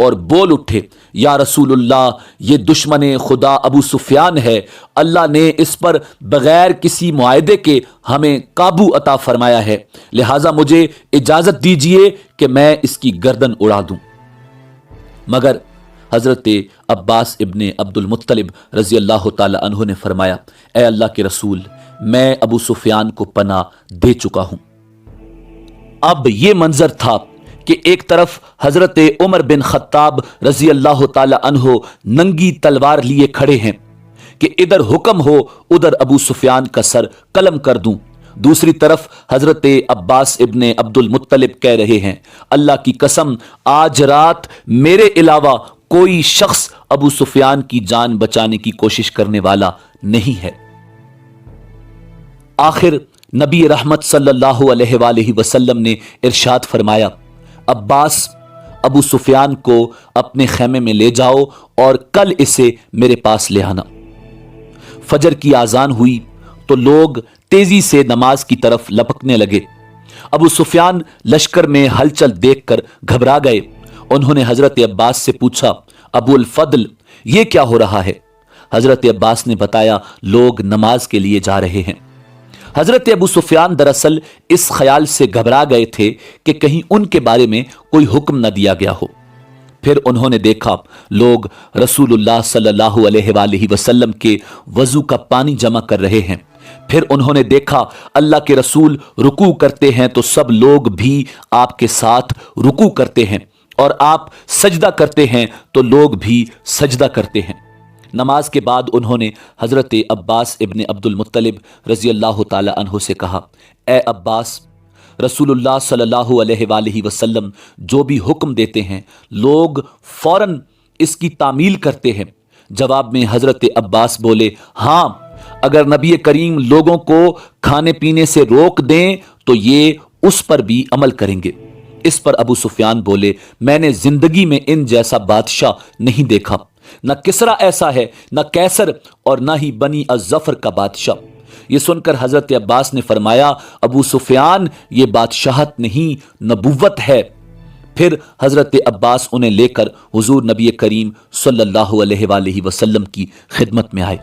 اور بول اٹھے، یا رسول اللہ، یہ دشمن خدا ابو سفیان ہے، اللہ نے اس پر بغیر کسی معاہدے کے ہمیں قابو عطا فرمایا ہے، لہٰذا مجھے اجازت دیجیے کہ میں اس کی گردن اڑا دوں۔ مگر حضرت عباس ابن عبد المطلب رضی اللہ تعالی عنہ نے فرمایا، اے اللہ کے رسول، میں ابو سفیان کو پناہ دے چکا ہوں۔ اب یہ منظر تھا کہ ایک طرف حضرت عمر بن خطاب رضی اللہ تعالی عنہ ننگی تلوار لیے کھڑے ہیں کہ ادھر حکم ہو ادھر ابو سفیان کا سر قلم کر دوں، دوسری طرف حضرت عباس ابن عبد المطلب کہہ رہے ہیں، اللہ کی قسم آج رات میرے علاوہ کوئی شخص ابو سفیان کی جان بچانے کی کوشش کرنے والا نہیں ہے۔ آخر نبی رحمت صلی اللہ علیہ وآلہ وسلم نے ارشاد فرمایا، عباس، ابو سفیان کو اپنے خیمے میں لے جاؤ اور کل اسے میرے پاس لے آنا۔ فجر کی آذان ہوئی تو لوگ تیزی سے نماز کی طرف لپکنے لگے۔ ابو سفیان لشکر میں ہلچل دیکھ کر گھبرا گئے۔ انہوں نے حضرت عباس سے پوچھا، ابو الفضل، یہ کیا ہو رہا ہے؟ حضرت عباس نے بتایا، لوگ نماز کے لیے جا رہے ہیں۔ حضرت ابو سفیان دراصل اس خیال سے گھبرا گئے تھے کہ کہیں ان کے بارے میں کوئی حکم نہ دیا گیا ہو۔ پھر انہوں نے دیکھا لوگ رسول اللہ صلی اللہ علیہ وآلہ وسلم کے وضو کا پانی جمع کر رہے ہیں۔ پھر انہوں نے دیکھا اللہ کے رسول رکوع کرتے ہیں تو سب لوگ بھی آپ کے ساتھ رکوع کرتے ہیں، اور آپ سجدہ کرتے ہیں تو لوگ بھی سجدہ کرتے ہیں۔ نماز کے بعد انہوں نے حضرت عباس ابن عبد المطلب رضی اللہ تعالی عنہ سے کہا، اے عباس، رسول اللہ صلی اللہ علیہ وآلہ وسلم جو بھی حکم دیتے ہیں لوگ فوراً اس کی تعمیل کرتے ہیں۔ جواب میں حضرت عباس بولے، ہاں، اگر نبی کریم لوگوں کو کھانے پینے سے روک دیں تو یہ اس پر بھی عمل کریں گے۔ اس پر ابو سفیان بولے، میں نے زندگی میں ان جیسا بادشاہ نہیں دیکھا، نہ کسرا ایسا ہے، نہ کیسر، اور نہ ہی بنی الظفر کا بادشاہ۔ یہ سن کر حضرت عباس نے فرمایا، ابو سفیان، یہ بادشاہت نہیں نبوت ہے۔ پھر حضرت عباس انہیں لے کر حضور نبی کریم صلی اللہ علیہ وآلہ وسلم کی خدمت میں آئے۔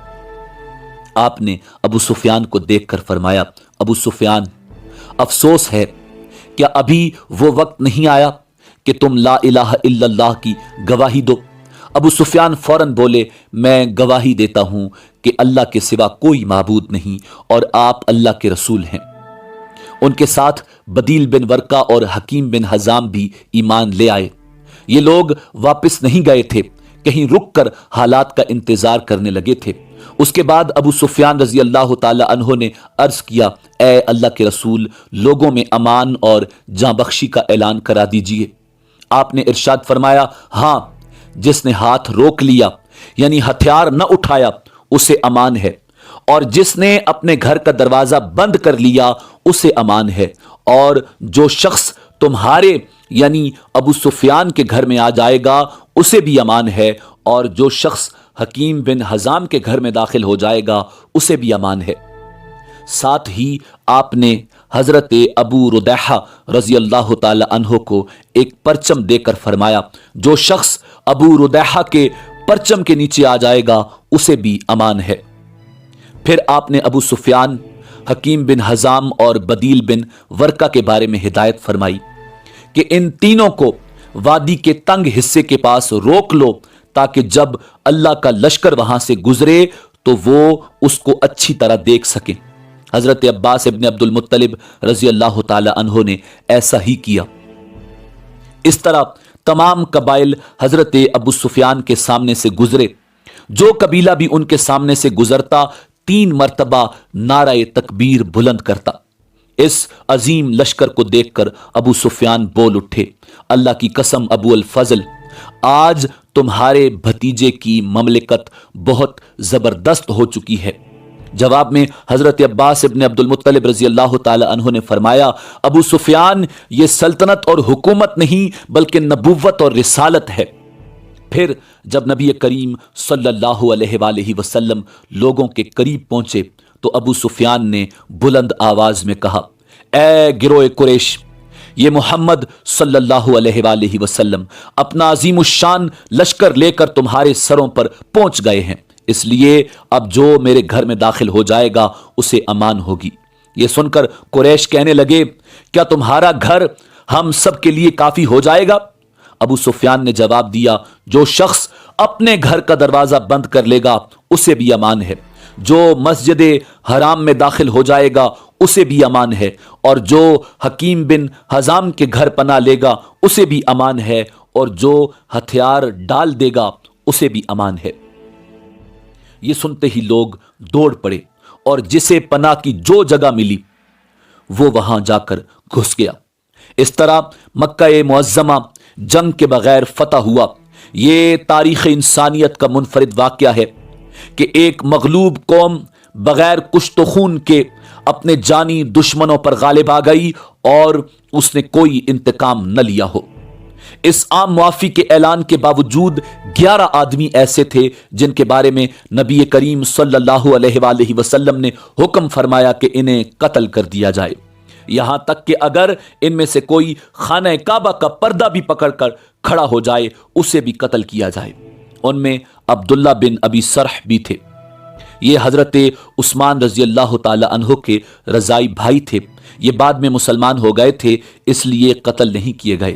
آپ نے ابو سفیان کو دیکھ کر فرمایا، ابو سفیان، افسوس ہے، کیا ابھی وہ وقت نہیں آیا کہ تم لا الہ الا اللہ کی گواہی دو؟ ابو سفیان فوراً بولے، میں گواہی دیتا ہوں کہ اللہ کے سوا کوئی معبود نہیں اور آپ اللہ کے رسول ہیں۔ ان کے ساتھ بدیل بن ورقہ اور حکیم بن حزام بھی ایمان لے آئے۔ یہ لوگ واپس نہیں گئے تھے، کہیں رک کر حالات کا انتظار کرنے لگے تھے۔ اس کے بعد ابو سفیان رضی اللہ تعالی عنہ نے عرض کیا، اے اللہ کے رسول، لوگوں میں امان اور جاں بخشی کا اعلان کرا دیجئے۔ آپ نے ارشاد فرمایا، ہاں، جس نے ہاتھ روک لیا یعنی ہتھیار نہ اٹھایا اسے امان ہے، اور جس نے اپنے گھر کا دروازہ بند کر لیا اسے امان ہے، اور جو شخص تمہارے یعنی ابو سفیان کے گھر میں آ جائے گا اسے بھی امان ہے، اور جو شخص حکیم بن حزام کے گھر میں داخل ہو جائے گا اسے بھی امان ہے۔ ساتھ ہی آپ نے حضرت ابو ردیحہ رضی اللہ تعالی عنہ کو ایک پرچم دے کر فرمایا، جو شخص ابو ردیحہ کے پرچم کے نیچے آ جائے گا اسے بھی امان ہے۔ پھر آپ نے ابو سفیان، حکیم بن حزام اور بدیل بن ورقہ کے بارے میں ہدایت فرمائی کہ ان تینوں کو وادی کے تنگ حصے کے پاس روک لو تاکہ جب اللہ کا لشکر وہاں سے گزرے تو وہ اس کو اچھی طرح دیکھ سکیں۔ حضرت عباس ابن عبد المطلب رضی اللہ تعالی عنہ نے ایسا ہی کیا۔ اس طرح تمام قبائل حضرت ابو سفیان کے سامنے سے گزرے۔ جو قبیلہ بھی ان کے سامنے سے گزرتا 3 مرتبہ نعرہ تکبیر بلند کرتا۔ اس عظیم لشکر کو دیکھ کر ابو سفیان بول اٹھے، اللہ کی قسم ابو الفضل، آج تمہارے بھتیجے کی مملکت بہت زبردست ہو چکی ہے۔ جواب میں حضرت عباس ابن عبد المطلب رضی اللہ تعالی عنہ نے فرمایا، ابو سفیان، یہ سلطنت اور حکومت نہیں بلکہ نبوت اور رسالت ہے۔ پھر جب نبی کریم صلی اللہ علیہ وآلہ وسلم لوگوں کے قریب پہنچے تو ابو سفیان نے بلند آواز میں کہا، اے گروہ قریش، یہ محمد صلی اللہ علیہ وآلہ وسلم اپنا عظیم الشان لشکر لے کر تمہارے سروں پر پہنچ گئے ہیں، اس لیے اب جو میرے گھر میں داخل ہو جائے گا اسے امان ہوگی۔ یہ سن کر قریش کہنے لگے، کیا تمہارا گھر ہم سب کے لیے کافی ہو جائے گا؟ ابو سفیان نے جواب دیا، جو شخص اپنے گھر کا دروازہ بند کر لے گا اسے بھی امان ہے، جو مسجد حرام میں داخل ہو جائے گا اسے بھی امان ہے، اور جو حکیم بن حزام کے گھر پناہ لے گا اسے بھی امان ہے، اور جو ہتھیار ڈال دے گا اسے بھی امان ہے۔ یہ سنتے ہی لوگ دوڑ پڑے اور جسے پناہ کی جو جگہ ملی وہ وہاں جا کر گھس گیا۔ اس طرح مکہ معظمہ جنگ کے بغیر فتح ہوا۔ یہ تاریخ انسانیت کا منفرد واقعہ ہے کہ ایک مغلوب قوم بغیر کشت و خون کے اپنے جانی دشمنوں پر غالب آ گئی اور اس نے کوئی انتقام نہ لیا ہو۔ اس عام معافی کے اعلان کے باوجود 11 آدمی ایسے تھے جن کے بارے میں نبی کریم صلی اللہ علیہ وآلہ وسلم نے حکم فرمایا کہ انہیں قتل کر دیا جائے، یہاں تک کہ اگر ان میں سے کوئی خانہ کعبہ کا پردہ بھی پکڑ کر کھڑا ہو جائے اسے بھی قتل کیا جائے۔ ان میں عبداللہ بن ابی سرح بھی تھے۔ یہ حضرت عثمان رضی اللہ تعالی عنہ کے رضائی بھائی تھے۔ یہ بعد میں مسلمان ہو گئے تھے، اس لیے قتل نہیں کیے گئے۔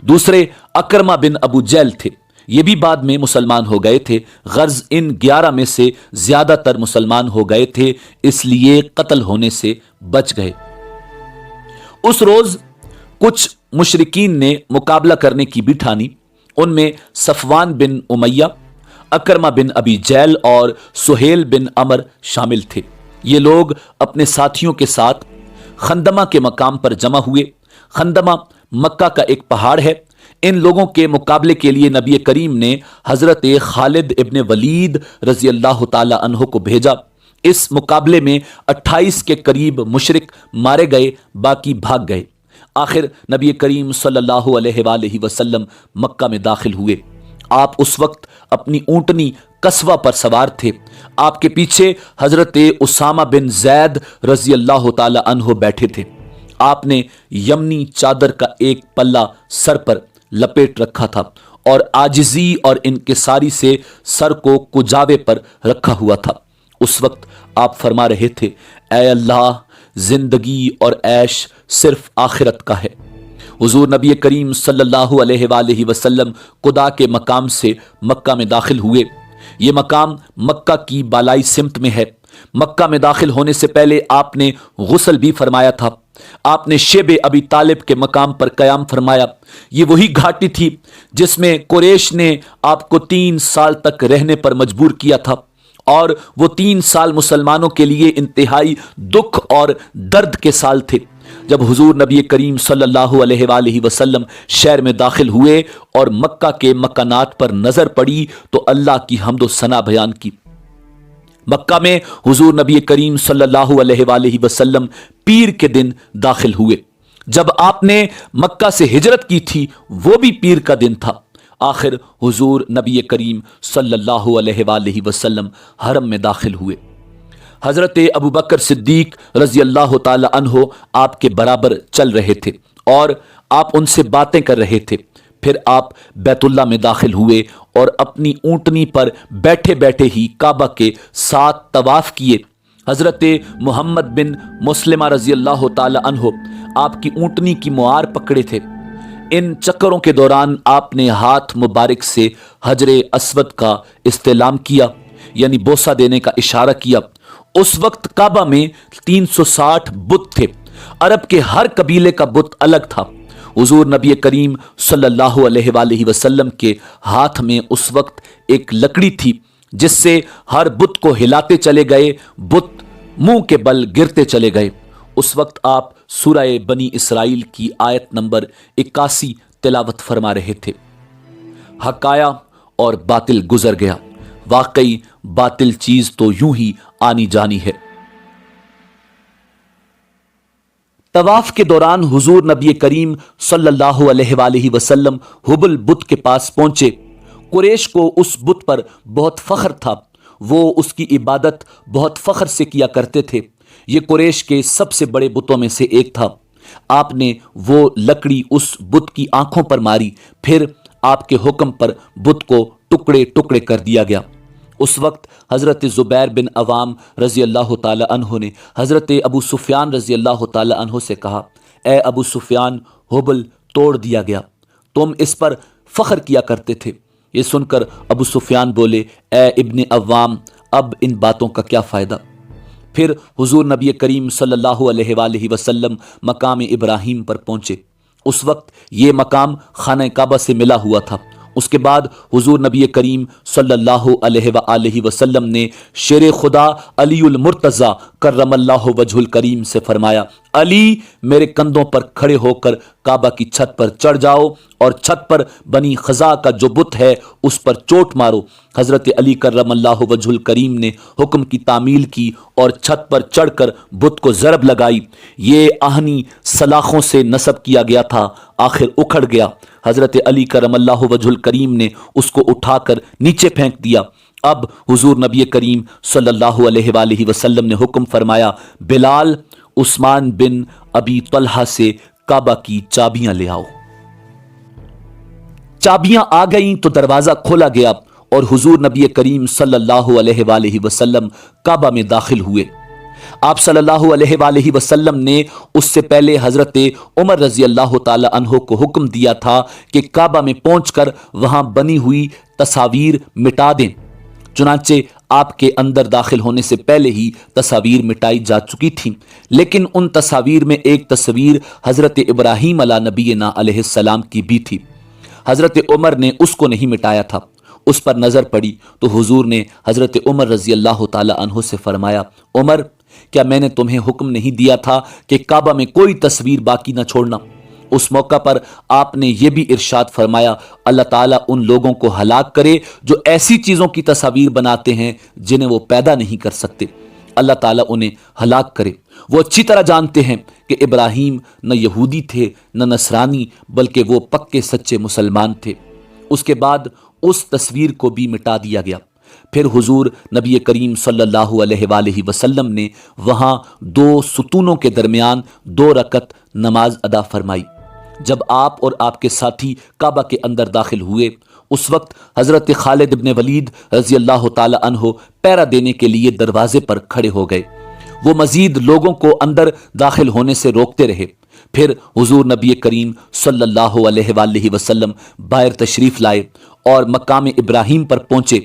دوسرے اکرمہ بن ابو جہل تھے، یہ بھی بعد میں مسلمان ہو گئے تھے۔ غرض ان 11 میں سے زیادہ تر مسلمان ہو گئے تھے، اس لیے قتل ہونے سے بچ گئے۔ اس روز کچھ مشرکین نے مقابلہ کرنے کی بھی ٹھانی۔ ان میں صفوان بن امیہ، اکرمہ بن ابی جہل اور سہیل بن عمر شامل تھے۔ یہ لوگ اپنے ساتھیوں کے ساتھ خندمہ کے مقام پر جمع ہوئے۔ خندمہ مکہ کا ایک پہاڑ ہے۔ ان لوگوں کے مقابلے کے لیے نبی کریم نے حضرت خالد ابن ولید رضی اللہ تعالی عنہ کو بھیجا۔ اس مقابلے میں 28 کے قریب مشرک مارے گئے، باقی بھاگ گئے۔ آخر نبی کریم صلی اللہ علیہ وآلہ وسلم مکہ میں داخل ہوئے۔ آپ اس وقت اپنی اونٹنی قصوہ پر سوار تھے۔ آپ کے پیچھے حضرت اسامہ بن زید رضی اللہ تعالی عنہ بیٹھے تھے۔ آپ نے یمنی چادر کا ایک پلہ سر پر لپیٹ رکھا تھا اور عاجزی اور انکساری سے سر کو کجاوے پر رکھا ہوا تھا۔ اس وقت آپ فرما رہے تھے، اے اللہ، زندگی اور عیش صرف آخرت کا ہے۔ حضور نبی کریم صلی اللہ علیہ وآلہ وسلم خدا کے مقام سے مکہ میں داخل ہوئے۔ یہ مقام مکہ کی بالائی سمت میں ہے۔ مکہ میں داخل ہونے سے پہلے آپ نے غسل بھی فرمایا تھا۔ آپ نے شیب ابی طالب کے مقام پر قیام فرمایا۔ یہ وہی گھاٹی تھی جس میں قریش نے آپ کو 3 سال تک رہنے پر مجبور کیا تھا، اور وہ 3 سال مسلمانوں کے لیے انتہائی دکھ اور درد کے سال تھے۔ جب حضور نبی کریم صلی اللہ علیہ وآلہ وسلم شہر میں داخل ہوئے اور مکہ کے مکانات پر نظر پڑی تو اللہ کی حمد و ثنا بیان کی۔ مکہ میں حضور نبی کریم صلی اللہ علیہ وآلہ وسلم پیر کے دن داخل ہوئے۔ جب آپ نے مکہ سے ہجرت کی تھی وہ بھی پیر کا دن تھا۔ آخر حضور نبی کریم صلی اللہ علیہ وآلہ وسلم حرم میں داخل ہوئے۔ حضرت ابوبکر صدیق رضی اللہ تعالی عنہ آپ کے برابر چل رہے تھے اور آپ ان سے باتیں کر رہے تھے۔ پھر آپ بیت اللہ میں داخل ہوئے اور اپنی اونٹنی پر بیٹھے بیٹھے ہی کعبہ کے 7 طواف کیے۔ حضرت محمد بن مسلمہ رضی اللہ تعالی عنہ آپ کی اونٹنی کی موار پکڑے تھے۔ ان چکروں کے دوران آپ نے ہاتھ مبارک سے حجر اسود کا استعلام کیا، یعنی بوسہ دینے کا اشارہ کیا۔ اس وقت کعبہ میں 360 بت تھے۔ عرب کے ہر قبیلے کا بت الگ تھا۔ حضور نبی کریم صلی اللہ علیہ وآلہ وسلم کے ہاتھ میں اس وقت ایک لکڑی تھی جس سے ہر بت کو ہلاتے چلے گئے، بت منہ کے بل گرتے چلے گئے۔ اس وقت آپ سورہ بنی اسرائیل کی آیت نمبر 81 تلاوت فرما رہے تھے۔ حق آیا اور باطل گزر گیا، واقعی باطل چیز تو یوں ہی آنی جانی ہے۔ طواف کے دوران حضور نبی کریم صلی اللہ علیہ وآلہ وسلم حبل بت کے پاس پہنچے۔ قریش کو اس بت پر بہت فخر تھا، وہ اس کی عبادت بہت فخر سے کیا کرتے تھے۔ یہ قریش کے سب سے بڑے بتوں میں سے ایک تھا۔ آپ نے وہ لکڑی اس بت کی آنکھوں پر ماری، پھر آپ کے حکم پر بت کو ٹکڑے ٹکڑے کر دیا گیا۔ اس وقت حضرت زبیر بن عوام رضی اللہ تعالی عنہ نے حضرت ابو سفیان رضی اللہ تعالی عنہ سے کہا، اے ابو سفیان، حبل توڑ دیا گیا، تم اس پر فخر کیا کرتے تھے۔ یہ سن کر ابو سفیان بولے، اے ابن عوام، اب ان باتوں کا کیا فائدہ؟ پھر حضور نبی کریم صلی اللہ علیہ وآلہ وسلم مقام ابراہیم پر پہنچے۔ اس وقت یہ مقام خانہ کعبہ سے ملا ہوا تھا۔ اس کے بعد حضور نبی کریم صلی اللہ علیہ وآلہ وسلم نے شیر خدا علی المرتضی کرم اللہ وجہ الکریم سے فرمایا، علی، میرے کندھوں پر کھڑے ہو کر کعبہ کی چھت پر چڑھ جاؤ اور چھت پر بنی خزاع کا جو بت ہے اس پر چوٹ مارو۔ حضرت علی کرم اللہ وجہ الکریم نے حکم کی تعمیل کی اور چھت پر چڑھ کر بت کو ضرب لگائی۔ یہ آہنی سلاخوں سے نصب کیا گیا تھا، آخر اکھڑ گیا۔ حضرت علی کرم اللہ وجہ الکریم نے اس کو اٹھا کر نیچے پھینک دیا۔ اب حضور نبی کریم صلی اللہ علیہ وآلہ وسلم نے حکم فرمایا، بلال، عثمان بن ابی طلحہ سے کعبہ کی چابیاں لے آؤ۔ چابیاں آ گئیں تو دروازہ کھولا گیا اور حضور نبی کریم صلی اللہ علیہ وآلہ وسلم کعبہ میں داخل ہوئے۔ آپ صلی اللہ علیہ وآلہ وسلم نے اس سے پہلے حضرت عمر رضی اللہ تعالی عنہ کو حکم دیا تھا کہ کعبہ میں پہنچ کر وہاں بنی ہوئی تصاویر مٹا دیں۔ چنانچہ آپ کے اندر داخل ہونے سے پہلے ہی تصاویر مٹائی جا چکی تھیں، لیکن ان تصاویر میں ایک تصویر حضرت ابراہیم علیہ نبینا علیہ السلام کی بھی تھی۔ حضرت عمر نے اس کو نہیں مٹایا تھا۔ اس پر نظر پڑی تو حضور نے حضرت عمر رضی اللہ تعالی عنہ سے فرمایا، عمر، کیا میں نے تمہیں حکم نہیں دیا تھا کہ کعبہ میں کوئی تصویر باقی نہ چھوڑنا؟ اس موقع پر آپ نے یہ بھی ارشاد فرمایا، اللہ تعالیٰ ان لوگوں کو ہلاک کرے جو ایسی چیزوں کی تصاویر بناتے ہیں جنہیں وہ پیدا نہیں کر سکتے۔ اللہ تعالیٰ انہیں ہلاک کرے۔ وہ اچھی طرح جانتے ہیں کہ ابراہیم نہ یہودی تھے نہ نصرانی، بلکہ وہ پکے سچے مسلمان تھے۔ اس کے بعد اس تصویر کو بھی مٹا دیا گیا۔ پھر حضور نبی کریم صلی اللہ علیہ وآلہ وسلم نے وہاں دو ستونوں کے درمیان 2 رکعت نماز ادا فرمائی۔ جب آپ اور آپ کے ساتھی کعبہ کے اندر داخل ہوئے، اس وقت حضرت خالد بن ولید رضی اللہ تعالی عنہ پہرا دینے کے لیے دروازے پر کھڑے ہو گئے۔ وہ مزید لوگوں کو اندر داخل ہونے سے روکتے رہے۔ پھر حضور نبی کریم صلی اللہ علیہ وآلہ وسلم باہر تشریف لائے اور مقام ابراہیم پر پہنچے۔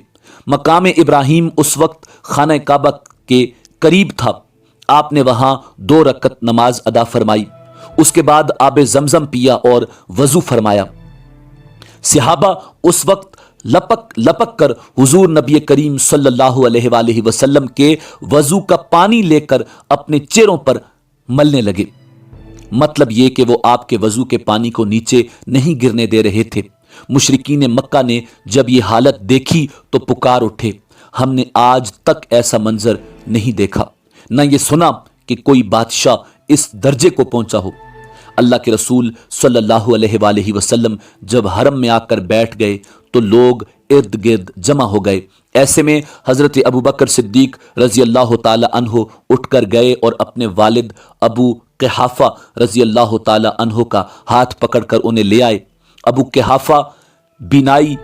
مقام ابراہیم اس وقت خانہ کعبہ کے قریب تھا۔ آپ نے وہاں 2 رکعت نماز ادا فرمائی۔ اس کے بعد آب زمزم پیا اور وضو فرمایا۔ صحابہ اس وقت لپک لپک کر حضور نبی کریم صلی اللہ علیہ وآلہ وسلم کے وضو کا پانی لے کر اپنے چہروں پر ملنے لگے۔ مطلب یہ کہ وہ آپ کے وضو کے پانی کو نیچے نہیں گرنے دے رہے تھے۔ مشرکین مکہ نے جب یہ حالت دیکھی تو پکار اٹھے، ہم نے آج تک ایسا منظر نہیں دیکھا، نہ یہ سنا کہ کوئی بادشاہ اس درجے کو پہنچا ہو۔ اللہ کے رسول صلی اللہ علیہ وآلہ وسلم جب حرم میں آ کر بیٹھ گئے تو لوگ ارد گرد جمع ہو گئے۔ ایسے میں حضرت ابو بکر صدیق رضی اللہ تعالی عنہ اٹھ کر گئے اور اپنے والد ابو قحافہ رضی اللہ تعالی عنہ کا ہاتھ پکڑ کر انہیں لے آئے۔ ابو قحافہ بینائی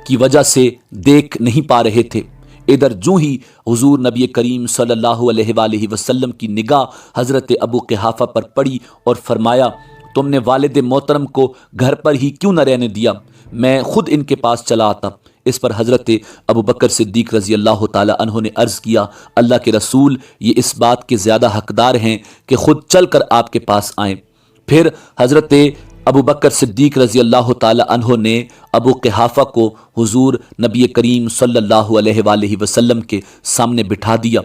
کی وجہ سے دیکھ نہیں پا رہے تھے۔ ادھر جو ہی حضور نبی کریم صلی اللہ علیہ وآلہ وسلم کی نگاہ حضرت ابو قحافہ پر پڑی اور فرمایا، تم نے والد محترم کو گھر پر ہی کیوں نہ رہنے دیا؟ میں خود ان کے پاس چلا آتا۔ اس پر حضرت ابو بکر صدیق رضی اللہ تعالی عنہ نے عرض کیا، اللہ کے رسول، یہ اس بات کے زیادہ حقدار ہیں کہ خود چل کر آپ کے پاس آئیں۔ پھر حضرت ابو بکر صدیق رضی اللہ تعالی عنہ نے ابو قحافہ کو حضور نبی کریم صلی اللہ علیہ وآلہ وسلم کے سامنے بٹھا دیا۔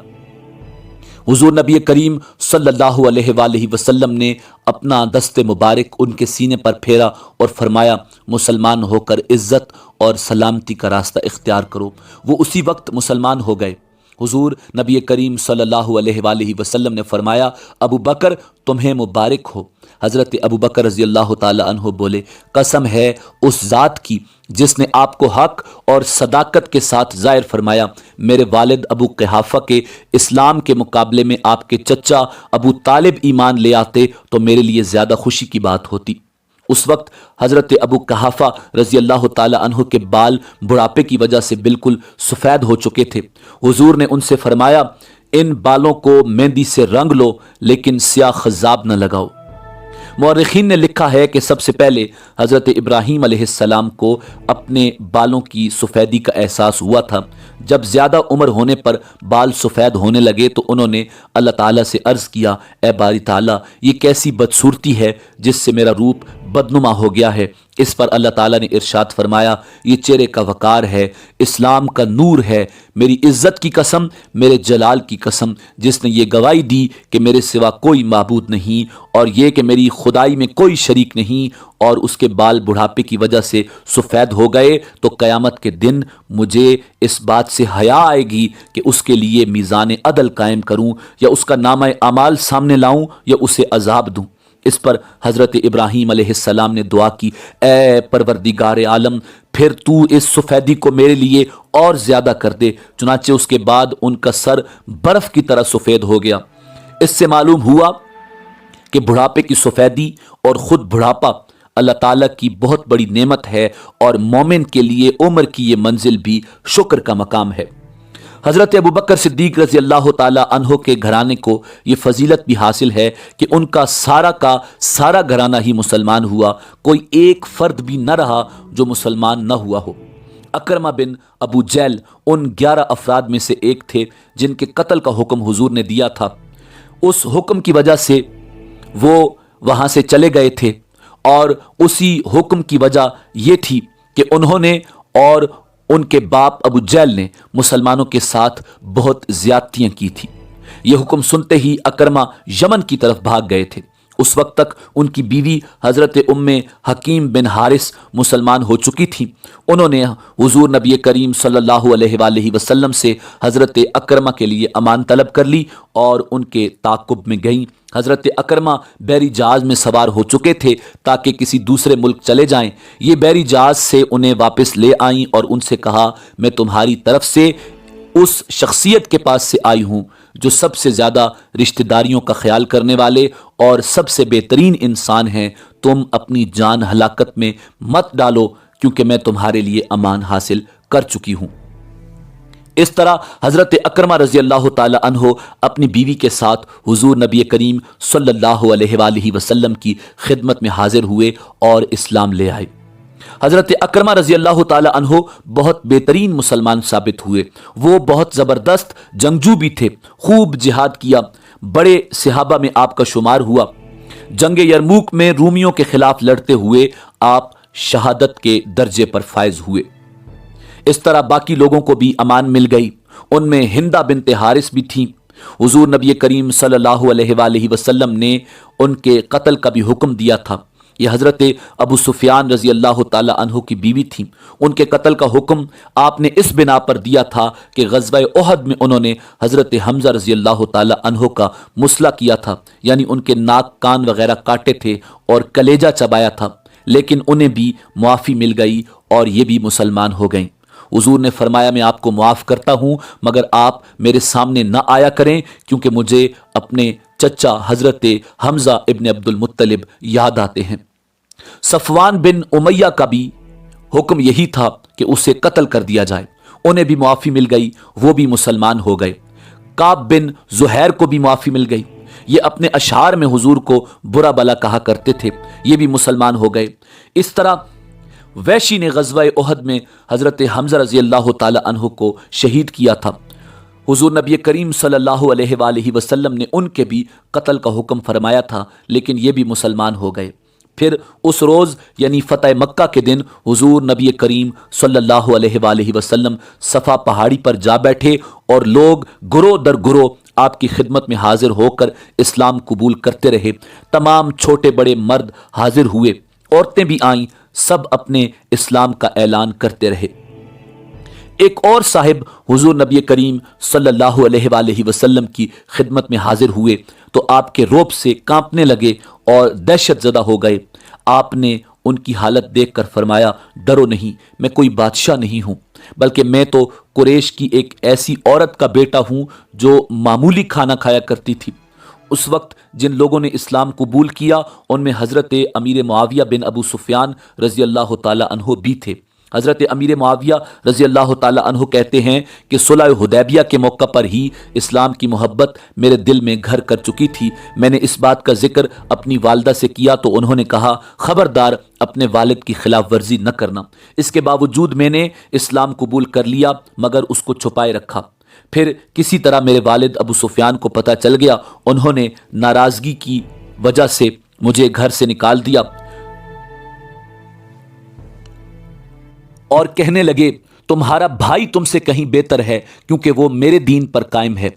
حضور نبی کریم صلی اللہ علیہ وآلہ وسلم نے اپنا دست مبارک ان کے سینے پر پھیرا اور فرمایا، مسلمان ہو کر عزت اور سلامتی کا راستہ اختیار کرو۔ وہ اسی وقت مسلمان ہو گئے۔ حضور نبی کریم صلی اللہ علیہ وآلہ وسلم نے فرمایا، ابو بکر تمہیں مبارک ہو، حضرت ابو بکر رضی اللہ تعالی عنہ بولے قسم ہے اس ذات کی جس نے آپ کو حق اور صداقت کے ساتھ ظاہر فرمایا، میرے والد ابو قحافہ کے اسلام کے مقابلے میں آپ کے چچا ابو طالب ایمان لے آتے تو میرے لیے زیادہ خوشی کی بات ہوتی۔ اس وقت حضرت ابو قحافہ رضی اللہ تعالی عنہ کے بال بڑھاپے کی وجہ سے بالکل سفید ہو چکے تھے۔ حضور نے ان سے فرمایا ان بالوں کو مہندی سے رنگ لو لیکن سیاہ خضاب نہ لگاؤ۔ مورخین نے لکھا ہے کہ سب سے پہلے حضرت ابراہیم علیہ السلام کو اپنے بالوں کی سفیدی کا احساس ہوا تھا۔ جب زیادہ عمر ہونے پر بال سفید ہونے لگے تو انہوں نے اللہ تعالیٰ سے عرض کیا، اے باری تعالیٰ یہ کیسی بدصورتی ہے جس سے میرا روپ بدنما ہو گیا ہے۔ اس پر اللہ تعالیٰ نے ارشاد فرمایا، یہ چہرے کا وقار ہے، اسلام کا نور ہے، میری عزت کی قسم، میرے جلال کی قسم، جس نے یہ گواہی دی کہ میرے سوا کوئی معبود نہیں اور یہ کہ میری خدائی میں کوئی شریک نہیں، اور اس کے بال بڑھاپے کی وجہ سے سفید ہو گئے تو قیامت کے دن مجھے اس بات سے حیا آئے گی کہ اس کے لیے میزان عدل قائم کروں یا اس کا نامہ اعمال سامنے لاؤں یا اسے عذاب دوں۔ اس پر حضرت ابراہیم علیہ السلام نے دعا کی، اے پروردگار عالم پھر تو اس سفیدی کو میرے لیے اور زیادہ کر دے۔ چنانچہ اس کے بعد ان کا سر برف کی طرح سفید ہو گیا۔ اس سے معلوم ہوا کہ بڑھاپے کی سفیدی اور خود بڑھاپا اللہ تعالیٰ کی بہت بڑی نعمت ہے اور مومن کے لیے عمر کی یہ منزل بھی شکر کا مقام ہے۔ حضرت ابوبکر صدیق رضی اللہ تعالی عنہ کے گھرانے کو یہ فضیلت بھی حاصل ہے کہ ان کا سارا گھرانہ ہی مسلمان ہوا، کوئی ایک فرد بھی نہ رہا جو مسلمان نہ ہوا ہو۔ اکرمہ بن ابو جہل ان 11 افراد میں سے ایک تھے جن کے قتل کا حکم حضور نے دیا تھا۔ اس حکم کی وجہ سے وہ وہاں سے چلے گئے تھے اور اسی حکم کی وجہ یہ تھی کہ انہوں نے اور ان کے باپ ابو جہل نے مسلمانوں کے ساتھ بہت زیادتیاں کی تھی۔ یہ حکم سنتے ہی اکرمہ یمن کی طرف بھاگ گئے تھے۔ اس وقت تک ان کی بیوی حضرت ام حکیم بن حارث مسلمان ہو چکی تھی۔ انہوں نے حضور نبی کریم صلی اللہ علیہ وآلہ وسلم سے حضرت اکرمہ کے لیے امان طلب کر لی اور ان کے تعاقب میں گئیں۔ حضرت اکرمہ بحری جہاز میں سوار ہو چکے تھے تاکہ کسی دوسرے ملک چلے جائیں۔ یہ بحری جہاز سے انہیں واپس لے آئیں اور ان سے کہا، میں تمہاری طرف سے اس شخصیت کے پاس سے آئی ہوں جو سب سے زیادہ رشتہ داریوں کا خیال کرنے والے اور سب سے بہترین انسان ہیں۔ تم اپنی جان ہلاکت میں مت ڈالو کیونکہ میں تمہارے لیے امان حاصل کر چکی ہوں۔ اس طرح حضرت اکرمہ رضی اللہ تعالی عنہ اپنی بیوی کے ساتھ حضور نبی کریم صلی اللہ علیہ وآلہ وسلم کی خدمت میں حاضر ہوئے اور اسلام لے آئے۔ حضرت اکرمہ رضی اللہ تعالی عنہ بہت بہترین مسلمان ثابت ہوئے۔ وہ بہت زبردست جنگجو بھی تھے، خوب جہاد کیا، بڑے صحابہ میں آپ کا شمار ہوا۔ جنگ یرموک میں رومیوں کے خلاف لڑتے ہوئے آپ شہادت کے درجے پر فائز ہوئے۔ اس طرح باقی لوگوں کو بھی امان مل گئی۔ ان میں ہندہ بنت حارث بھی تھیں۔ حضور نبی کریم صلی اللہ علیہ وآلہ وسلم نے ان کے قتل کا بھی حکم دیا تھا۔ یہ حضرت ابو سفیان رضی اللہ تعالی عنہ کی بیوی تھیں۔ ان کے قتل کا حکم آپ نے اس بنا پر دیا تھا کہ غزوہ احد میں انہوں نے حضرت حمزہ رضی اللہ تعالی عنہ کا مسئلہ کیا تھا، یعنی ان کے ناک کان وغیرہ کاٹے تھے اور کلیجہ چبایا تھا، لیکن انہیں بھی معافی مل گئی اور یہ بھی مسلمان ہو گئیں۔ حضور نے فرمایا، میں آپ کو معاف کرتا ہوں مگر آپ میرے سامنے نہ آیا کریں کیونکہ مجھے اپنے چچا حضرت حمزہ ابن عبد المطلب یاد آتے ہیں۔ صفوان بن امیہ کا بھی حکم یہی تھا کہ اسے قتل کر دیا جائے، انہیں بھی معافی مل گئی، وہ بھی مسلمان ہو گئے۔ کعب بن زہیر کو بھی معافی مل گئی، یہ اپنے اشعار میں حضور کو برا بلا کہا کرتے تھے، یہ بھی مسلمان ہو گئے۔ اس طرح ویشی نے غزوہ احد میں حضرت حمزہ رضی اللہ تعالی عنہ کو شہید کیا تھا۔ حضور نبی کریم صلی اللہ علیہ وآلہ وسلم نے ان کے بھی قتل کا حکم فرمایا تھا، لیکن یہ بھی مسلمان ہو گئے۔ پھر اس روز یعنی فتح مکہ کے دن حضور نبی کریم صلی اللہ علیہ وآلہ وسلم صفا پہاڑی پر جا بیٹھے اور لوگ گروہ در گروہ آپ کی خدمت میں حاضر ہو کر اسلام قبول کرتے رہے۔ تمام چھوٹے بڑے مرد حاضر ہوئے، عورتیں بھی آئیں، سب اپنے اسلام کا اعلان کرتے رہے۔ ایک اور صاحب حضور نبی کریم صلی اللہ علیہ وآلہ وسلم کی خدمت میں حاضر ہوئے تو آپ کے روب سے کانپنے لگے اور دہشت زدہ ہو گئے۔ آپ نے ان کی حالت دیکھ کر فرمایا، ڈرو نہیں، میں کوئی بادشاہ نہیں ہوں، بلکہ میں تو قریش کی ایک ایسی عورت کا بیٹا ہوں جو معمولی کھانا کھایا کرتی تھی۔ اس وقت جن لوگوں نے اسلام قبول کیا ان میں حضرت امیر معاویہ بن ابو سفیان رضی اللہ تعالی عنہ بھی تھے۔ حضرت امیر معاویہ رضی اللہ تعالی عنہ کہتے ہیں کہ صلح حدیبیہ کے موقع پر ہی اسلام کی محبت میرے دل میں گھر کر چکی تھی۔ میں نے اس بات کا ذکر اپنی والدہ سے کیا تو انہوں نے کہا، خبردار اپنے والد کی خلاف ورزی نہ کرنا۔ اس کے باوجود میں نے اسلام قبول کر لیا مگر اس کو چھپائے رکھا۔ پھر کسی طرح میرے والد ابو سفیان کو پتہ چل گیا، انہوں نے ناراضگی کی وجہ سے مجھے گھر سے نکال دیا اور کہنے لگے، تمہارا بھائی تم سے کہیں بہتر ہے کیونکہ وہ میرے دین پر قائم ہے۔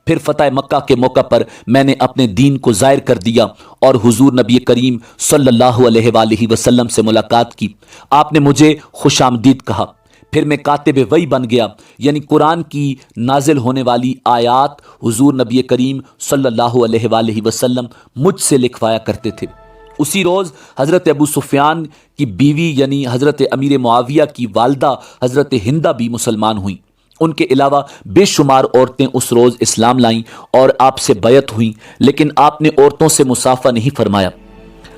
پھر فتح مکہ کے موقع پر میں نے اپنے دین کو ظاہر کر دیا اور حضور نبی کریم صلی اللہ علیہ وآلہ وسلم سے ملاقات کی۔ آپ نے مجھے خوش آمدید کہا۔ پھر میں کاتب وحی بن گیا، یعنی قرآن کی نازل ہونے والی آیات حضور نبی کریم صلی اللہ علیہ وآلہ وسلم مجھ سے لکھوایا کرتے تھے۔ اسی روز حضرت ابو سفیان کی بیوی یعنی حضرت امیر معاویہ کی والدہ حضرت ہندہ بھی مسلمان ہوئیں۔ ان کے علاوہ بے شمار عورتیں اس روز اسلام لائیں اور آپ سے بیعت ہوئیں، لیکن آپ نے عورتوں سے مصافحہ نہیں فرمایا۔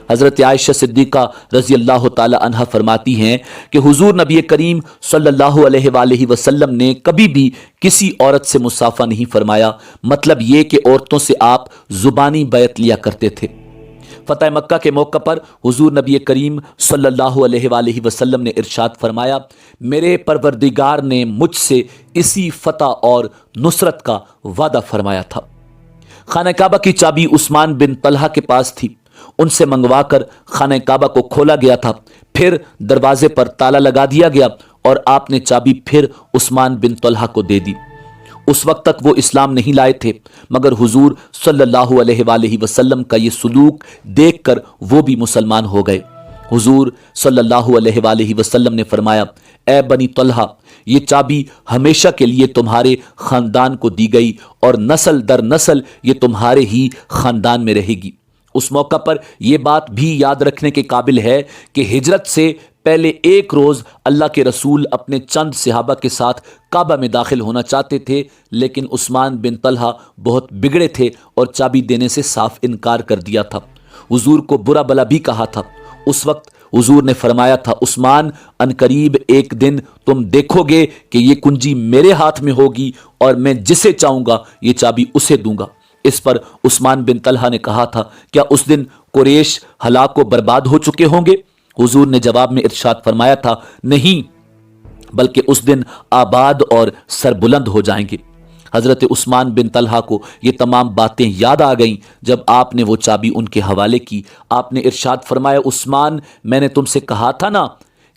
حضرت عائشہ صدیقہ رضی اللہ تعالی عنہ فرماتی ہیں کہ حضور نبی کریم صلی اللہ علیہ وآلہ وسلم نے کبھی بھی کسی عورت سے مصافحہ نہیں فرمایا، مطلب یہ کہ عورتوں سے آپ زبانی بیعت لیا کرتے تھے۔ فتح مکہ کے موقع پر حضور نبی کریم صلی اللہ علیہ وآلہ وسلم نے ارشاد فرمایا، میرے پروردگار نے مجھ سے اسی فتح اور نصرت کا وعدہ فرمایا تھا۔ خانہ کعبہ کی چابی عثمان بن طلحہ کے پاس تھی، ان سے منگوا کر خانہ کعبہ کو کھولا گیا تھا، پھر دروازے پر تالا لگا دیا گیا اور آپ نے چابی پھر عثمان بن طلحہ کو دے دی۔ اس وقت تک وہ اسلام نہیں لائے تھے مگر حضور صلی اللہ علیہ وآلہ وسلم کا یہ سلوک دیکھ کر وہ بھی مسلمان ہو گئے۔ حضور صلی اللہ علیہ وآلہ وسلم نے فرمایا، اے بنی طلحہ، یہ چابی ہمیشہ کے لیے تمہارے خاندان کو دی گئی اور نسل در نسل یہ تمہارے ہی خاندان میں رہے گی۔ اس موقع پر یہ بات بھی یاد رکھنے کے قابل ہے کہ ہجرت سے پہلے ایک روز اللہ کے رسول اپنے چند صحابہ کے ساتھ کعبہ میں داخل ہونا چاہتے تھے، لیکن عثمان بن طلحہ بہت بگڑے تھے اور چابی دینے سے صاف انکار کر دیا تھا۔ حضور کو برا بلا بھی کہا تھا۔ اس وقت حضور نے فرمایا تھا، عثمان، عنقریب ایک دن تم دیکھو گے کہ یہ کنجی میرے ہاتھ میں ہوگی اور میں جسے چاہوں گا یہ چابی اسے دوں گا۔ اس پر عثمان بن طلحہ نے کہا تھا، کیا اس دن قریش ہلاک و برباد ہو چکے ہوں گے؟ حضور نے جواب میں ارشاد فرمایا تھا، نہیں، بلکہ اس دن آباد اور سربلند ہو جائیں گے۔ حضرت عثمان بن طلحہ کو یہ تمام باتیں یاد آ گئیں جب آپ نے وہ چابی ان کے حوالے کی۔ آپ نے ارشاد فرمایا، عثمان، میں نے تم سے کہا تھا نا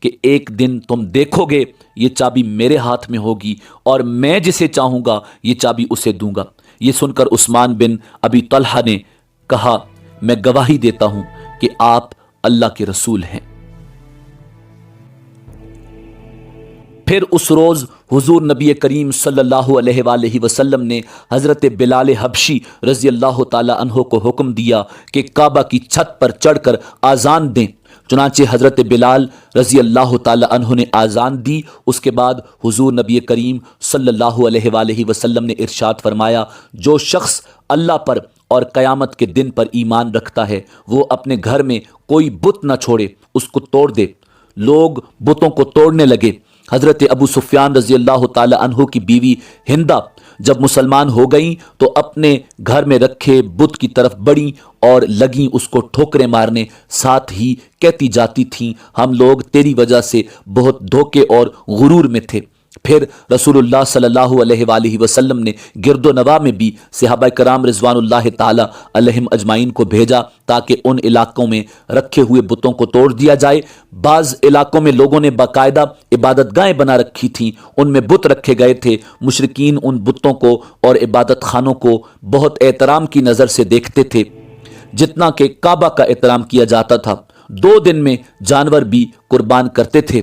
کہ ایک دن تم دیکھو گے یہ چابی میرے ہاتھ میں ہوگی اور میں جسے چاہوں گا یہ چابی اسے دوں گا۔ یہ سن کر عثمان بن ابی طلحہ نے کہا، میں گواہی دیتا ہوں کہ آپ اللہ کے رسول ہیں۔ پھر اس روز حضور نبی کریم صلی اللہ علیہ وآلہ وسلم نے حضرت بلال حبشی رضی اللہ تعالی عنہ کو حکم دیا کہ کعبہ کی چھت پر چڑھ کر آذان دیں۔ چنانچہ حضرت بلال رضی اللہ تعالی عنہ نے آذان دی۔ اس کے بعد حضور نبی کریم صلی اللہ علیہ وآلہ وسلم نے ارشاد فرمایا، جو شخص اللہ پر اور قیامت کے دن پر ایمان رکھتا ہے وہ اپنے گھر میں کوئی بت نہ چھوڑے، اس کو توڑ دے۔ لوگ بتوں کو توڑنے لگے۔ حضرت ابو سفیان رضی اللہ تعالی عنہ کی بیوی ہندہ جب مسلمان ہو گئیں تو اپنے گھر میں رکھے بت کی طرف بڑھیں اور لگیں اس کو ٹھوکریں مارنے، ساتھ ہی کہتی جاتی تھیں، ہم لوگ تیری وجہ سے بہت دھوکے اور غرور میں تھے۔ پھر رسول اللہ صلی اللہ علیہ وآلہ وسلم نے گرد و نواح میں بھی صحابہ کرام رضوان اللہ تعالی علیہم اجمعین کو بھیجا تاکہ ان علاقوں میں رکھے ہوئے بتوں کو توڑ دیا جائے۔ بعض علاقوں میں لوگوں نے باقاعدہ عبادت گاہیں بنا رکھی تھیں، ان میں بت رکھے گئے تھے۔ مشرکین ان بتوں کو اور عبادت خانوں کو بہت احترام کی نظر سے دیکھتے تھے، جتنا کہ کعبہ کا احترام کیا جاتا تھا۔ 2 دن میں جانور بھی قربان کرتے تھے۔